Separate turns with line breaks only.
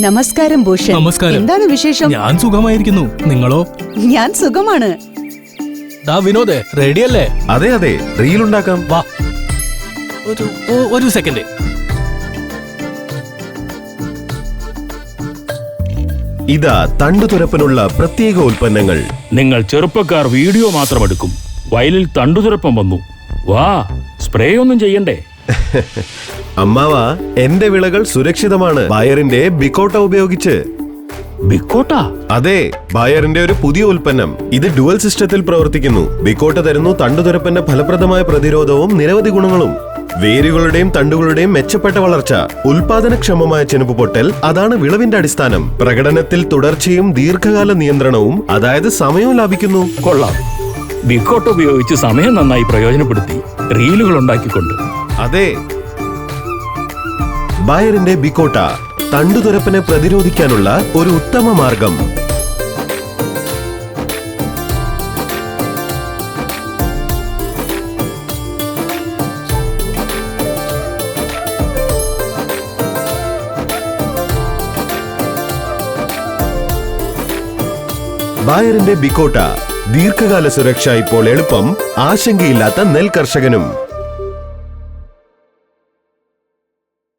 നമസ്കാരം ഭൂഷൺ.
നമസ്കാരം.
എന്താണ് വിശേഷം?
ഞാൻ സുഖമായിരിക്കുന്നു. നിങ്ങളോ?
ഞാൻ സുഖമാണ്.
വിനോദേ, റെഡിയല്ലേ?
അതെ അതെ, റീൽ ഉണ്ടാക്കാം.
വാ, ഒരു സെക്കൻഡ്.
ഇതാ തണ്ടുതുരപ്പനുള്ള പ്രത്യേക ഉൽപ്പന്നങ്ങൾ.
നിങ്ങൾ ചെറുപ്പക്കാർ വീഡിയോ മാത്രം എടുക്കും. വയലിൽ തണ്ടുതുരപ്പം വന്നു. വാ, സ്പ്രേ ഒന്നും ചെയ്യണ്ടേ?
അമ്മാവ, എന്റെ വിളകൾ സുരക്ഷിതമാണ് ബയറിന്റെ ബിക്കോട്ട ഉപയോഗിച്ച്.
ബിക്കോട്ട?
അതെ, ബയറിന്റെ ഒരു പുതിയ ഉൽപ്പന്നം. ഇത് ഡുവൽ സിസ്റ്റത്തിൽ പ്രവർത്തിക്കുന്നു. ബിക്കോട്ട തരുന്നു തണ്ടുതുരപ്പന്റെ ഫലപ്രദമായ പ്രതിരോധവും നിരവധി ഗുണങ്ങളും. വേരുകളുടെയും തണ്ടുകളുടെയും മെച്ചപ്പെട്ട വളർച്ച, ഉൽപാദനക്ഷമമായ ചെനുപ്പ് പൊട്ടൽ, അതാണ് വിളവിന്റെ അടിസ്ഥാനം. പ്രകടനത്തിൽ തുടർച്ചയും ദീർഘകാല നിയന്ത്രണവും, അതായത് സമയവും ലാഭിക്കുന്നു.
കൊള്ളാം. ബിക്കോട്ട ഉപയോഗിച്ച് സമയം നന്നായി പ്രയോജനപ്പെടുത്തി റീലുകൾ ഉണ്ടാക്കിക്കൊണ്ട്.
അതെ, ബയറിന്റെ ബിക്കോട്ട തണ്ടുതുരപ്പനെ പ്രതിരോധിക്കാനുള്ള ഒരു ഉത്തമ മാർഗം. ബയറിന്റെ ബിക്കോട്ട, ദീർഘകാല സുരക്ഷ ഇപ്പോൾ എളുപ്പം, ആശങ്കയില്ലാത്ത നെൽ കർഷകനും.